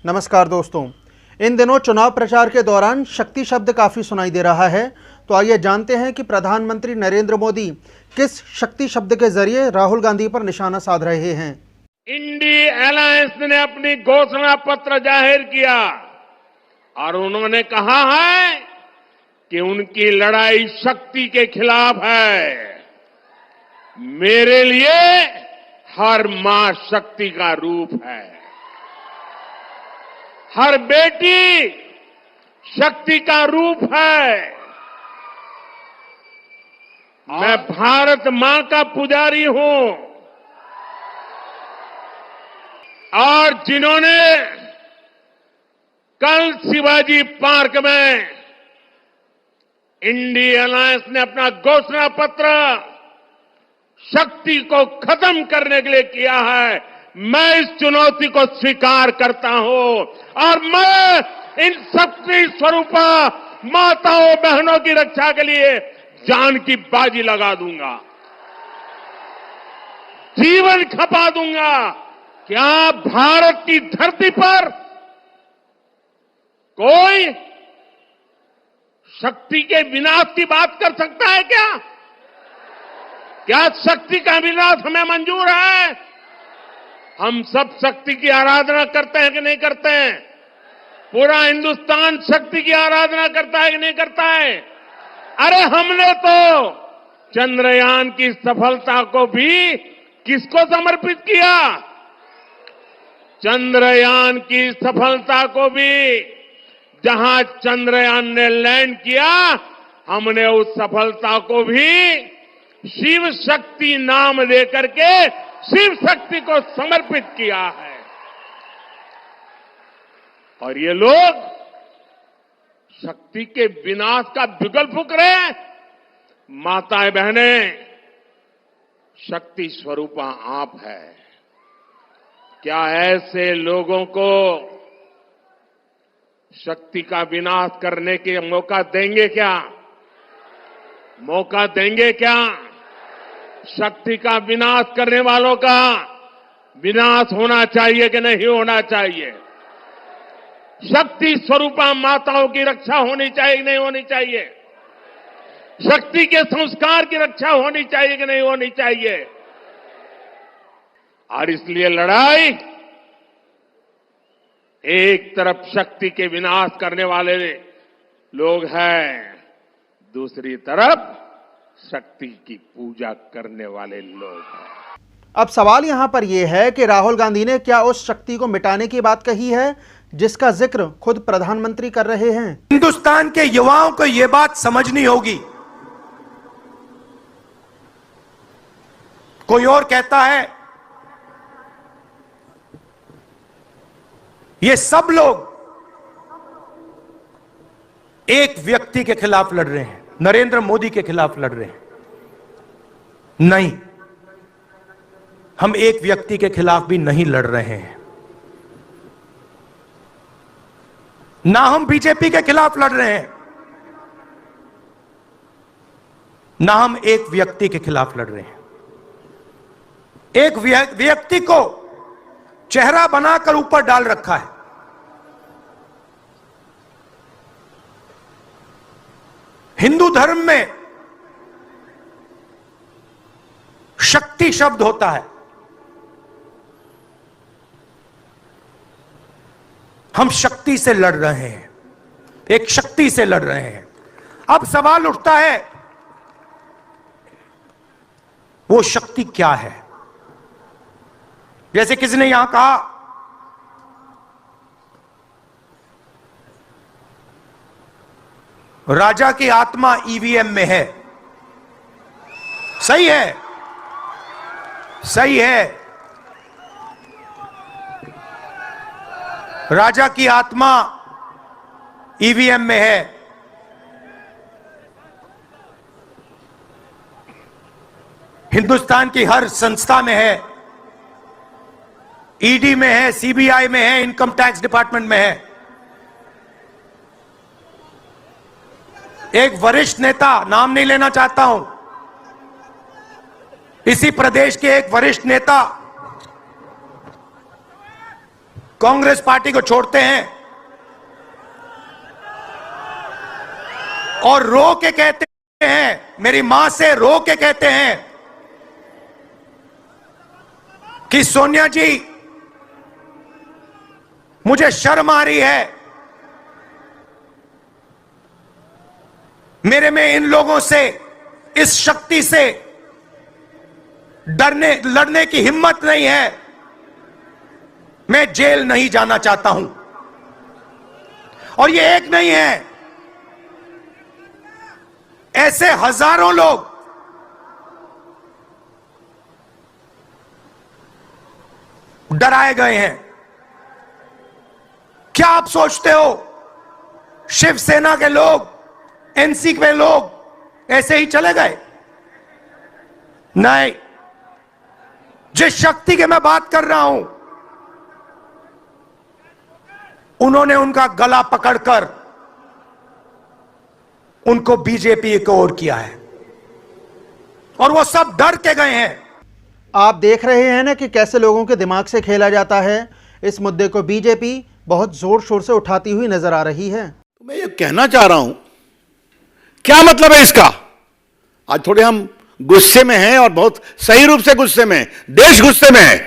नमस्कार दोस्तों, इन दिनों चुनाव प्रचार के दौरान शक्ति शब्द काफ़ी सुनाई दे रहा है। तो आइए जानते हैं कि प्रधानमंत्री नरेंद्र मोदी किस शक्ति शब्द के जरिए राहुल गांधी पर निशाना साध रहे हैं। इंडी अलायंस ने अपनी घोषणा पत्र जाहिर किया और उन्होंने कहा है कि उनकी लड़ाई शक्ति के खिलाफ है। मेरे लिए हर मां शक्ति का रूप है, हर बेटी शक्ति का रूप है। मैं भारत मां का पुजारी हूं और जिन्होंने कल शिवाजी पार्क में इंडी अलायंस ने अपना घोषणा पत्र शक्ति को खत्म करने के लिए किया है, मैं इस चुनौती को स्वीकार करता हूं और मैं इन शक्ति स्वरूपा माताओं बहनों की रक्षा के लिए जान की बाजी लगा दूंगा, जीवन खपा दूंगा। क्या भारत की धरती पर कोई शक्ति के विनाश की बात कर सकता है क्या? क्या शक्ति का विनाश हमें मंजूर है? हम सब शक्ति की आराधना करते हैं कि नहीं करते हैं? पूरा हिंदुस्तान शक्ति की आराधना करता है कि नहीं करता है? अरे हमने तो चंद्रयान की सफलता को भी किसको समर्पित किया? चंद्रयान की सफलता को भी, जहां चंद्रयान ने लैंड किया, हमने उस सफलता को भी शिव शक्ति नाम देकर के शिव शक्ति को समर्पित किया है। और ये लोग शक्ति के विनाश का बिगुल फूंक रहे हैं। माताएं बहनें, शक्ति स्वरूपा आप है। क्या ऐसे लोगों को शक्ति का विनाश करने के मौका देंगे क्या? मौका देंगे क्या? शक्ति का विनाश करने वालों का विनाश होना चाहिए कि नहीं होना चाहिए? शक्ति स्वरूपा माताओं की रक्षा होनी चाहिए कि नहीं होनी चाहिए? शक्ति के संस्कार की रक्षा होनी चाहिए कि नहीं होनी चाहिए? और इसलिए लड़ाई, एक तरफ शक्ति के विनाश करने वाले लोग हैं, दूसरी तरफ शक्ति की पूजा करने वाले लोग हैं। अब सवाल यहां पर यह है कि राहुल गांधी ने क्या उस शक्ति को मिटाने की बात कही है जिसका जिक्र खुद प्रधानमंत्री कर रहे हैं। हिंदुस्तान के युवाओं को यह बात समझनी होगी। कोई और कहता है ये सब लोग एक व्यक्ति के खिलाफ लड़ रहे हैं, नरेंद्र मोदी के खिलाफ लड़ रहे हैं। नहीं, हम एक व्यक्ति के खिलाफ भी नहीं लड़ रहे हैं, ना हम बीजेपी के खिलाफ लड़ रहे हैं, ना हम एक व्यक्ति के खिलाफ लड़ रहे हैं। एक व्यक्ति को चेहरा बनाकर ऊपर डाल रखा है। हिंदू धर्म में शक्ति शब्द होता है। हम शक्ति से लड़ रहे हैं, एक शक्ति से लड़ रहे हैं। अब सवाल उठता है वो शक्ति क्या है? जैसे किसी ने यहां कहा राजा की आत्मा ईवीएम में है। सही है, सही है। राजा की आत्मा ईवीएम में है। हिंदुस्तान की हर संस्था में है, ईडी में है, सीबीआई में है, इनकम टैक्स डिपार्टमेंट में है। एक वरिष्ठ नेता, नाम नहीं लेना चाहता हूं, इसी प्रदेश के एक वरिष्ठ नेता कांग्रेस पार्टी को छोड़ते हैं और रो के कहते हैं, मेरी मां से रो के कहते हैं कि सोनिया जी मुझे शर्म आ रही है, मेरे में इन लोगों से, इस शक्ति से लड़ने की हिम्मत नहीं है, मैं जेल नहीं जाना चाहता हूं। और ये एक नहीं है, ऐसे हजारों लोग डराए गए हैं। क्या आप सोचते हो शिवसेना के लोग, एनसी के लोग ऐसे ही चले गए? नहीं, जिस शक्ति की मैं बात कर रहा हूं, उन्होंने उनका गला पकड़कर उनको बीजेपी की ओर किया है और वो सब डर के गए हैं। आप देख रहे हैं ना कि कैसे लोगों के दिमाग से खेला जाता है। इस मुद्दे को बीजेपी बहुत जोर शोर से उठाती हुई नजर आ रही है। तो मैं ये कहना चाह रहा हूं, क्या मतलब है इसका? आज थोड़े हम गुस्से में हैं और बहुत सही रूप से गुस्से में हैं। देश गुस्से में है।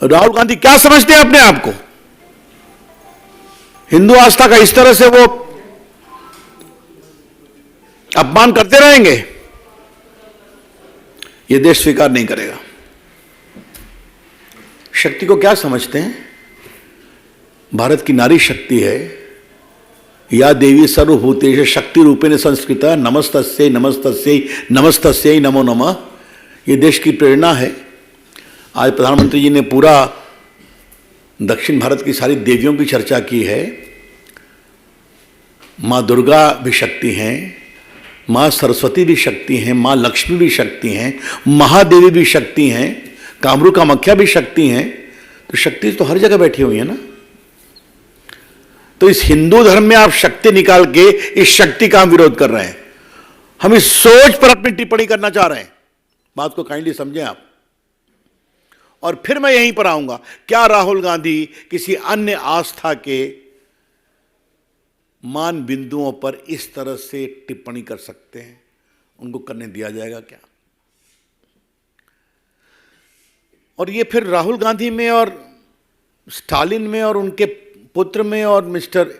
राहुल गांधी क्या समझते हैं अपने आप को? हिंदू आस्था का इस तरह से वो अपमान करते रहेंगे, ये देश स्वीकार नहीं करेगा। शक्ति को क्या समझते हैं? भारत की नारी शक्ति है। या देवी सर्वभूतेषु शक्ति रूपेण संस्कृता नमस्तस्यै नमस्तस्यै नमस्तस्यै नमो नमः। ये देश की प्रेरणा है। आज प्रधानमंत्री जी ने पूरा दक्षिण भारत की सारी देवियों की चर्चा की है। माँ दुर्गा भी शक्ति हैं, माँ सरस्वती भी शक्ति हैं, माँ लक्ष्मी भी शक्ति हैं, महादेवी भी शक्ति हैं, कामरू कामाख्या भी शक्ति हैं। तो शक्ति तो हर जगह बैठी हुई है ना। तो इस हिंदू धर्म में आप शक्ति निकाल के इस शक्ति का हम विरोध कर रहे हैं। हम इस सोच पर अपनी टिप्पणी करना चाह रहे हैं। बात को काइंडली समझें आप। और फिर मैं यहीं पर आऊंगा, क्या राहुल गांधी किसी अन्य आस्था के मान बिंदुओं पर इस तरह से टिप्पणी कर सकते हैं? उनको करने दिया जाएगा क्या? और ये फिर राहुल गांधी में और स्टालिन में और उनके पुत्र में और मिस्टर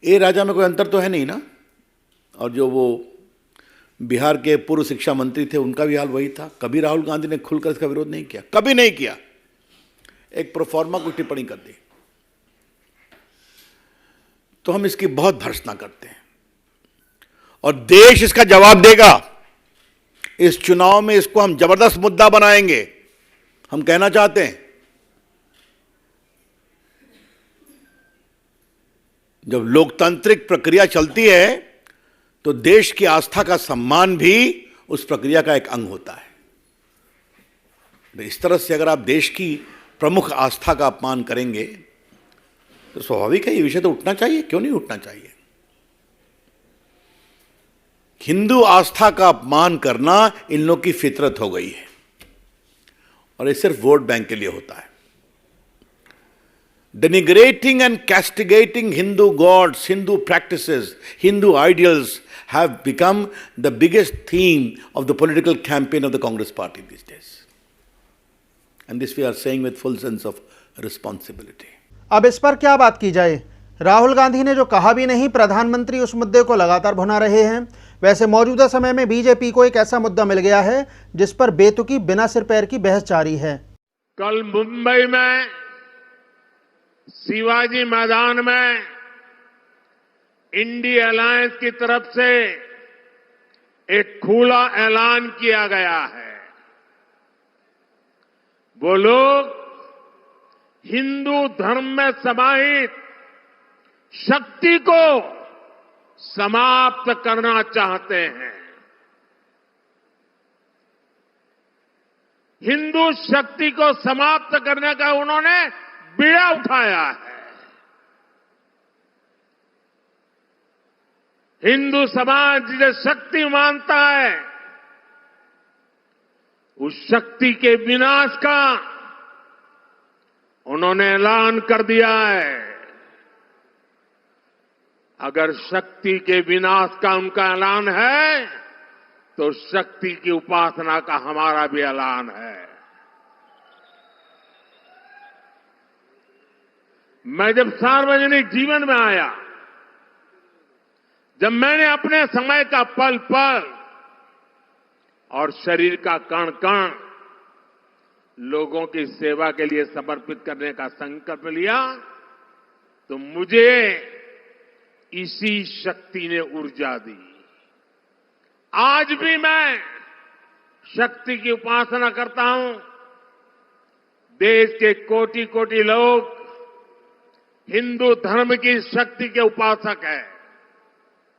ए राजा में कोई अंतर तो है नहीं ना। और जो वो बिहार के पूर्व शिक्षा मंत्री थे, उनका भी हाल वही था। कभी राहुल गांधी ने खुलकर इसका विरोध नहीं किया, कभी नहीं किया। एक प्रोफॉर्मा को टिप्पणी कर दी तो हम इसकी बहुत भर्त्सना करते हैं और देश इसका जवाब देगा। इस चुनाव में इसको हम जबरदस्त मुद्दा बनाएंगे। हम कहना चाहते हैं, जब लोकतांत्रिक प्रक्रिया चलती है तो देश की आस्था का सम्मान भी उस प्रक्रिया का एक अंग होता है। इस तरह से अगर आप देश की प्रमुख आस्था का अपमान करेंगे तो स्वाभाविक है ये विषय तो उठना चाहिए। क्यों नहीं उठना चाहिए? हिंदू आस्था का अपमान करना इन लोगों की फितरत हो गई है और ये सिर्फ वोट बैंक के लिए होता है। Denigrating and castigating Hindu gods, Hindu practices, Hindu ideals have become the biggest theme of the political campaign of the Congress party these days. And this we are saying with full sense of responsibility. अब इस पर क्या बात की जाए? राहुल गांधी ने जो कहा भी नहीं, प्रधानमंत्री उस मुद्दे को लगातार भुना रहे हैं। वैसे मौजूदा समय में बीजेपी को एक ऐसा मुद्दा मिल गया है जिस पर बेतुकी बिना सिर पैर की बहस जारी है। कल मुंबई में शिवाजी मैदान में इंडी अलायंस की तरफ से एक खुला ऐलान किया गया है। वो लोग हिंदू धर्म में समाहित शक्ति को समाप्त करना चाहते हैं। हिंदू शक्ति को समाप्त करने का उन्होंने बीड़ा उठाया है। हिंदू समाज जिसे शक्ति मानता है, उस शक्ति के विनाश का उन्होंने ऐलान कर दिया है, अगर शक्ति के विनाश का उनका ऐलान है तो शक्ति की उपासना का हमारा भी ऐलान है। मैं जब सार्वजनिक जीवन में आया, जब मैंने अपने समय का पल पल और शरीर का कण कण लोगों की सेवा के लिए समर्पित करने का संकल्प लिया, तो मुझे इसी शक्ति ने ऊर्जा दी। आज भी मैं शक्ति की उपासना करता हूं। देश के कोटि कोटि लोग हिंदू धर्म की शक्ति के उपासक हैं।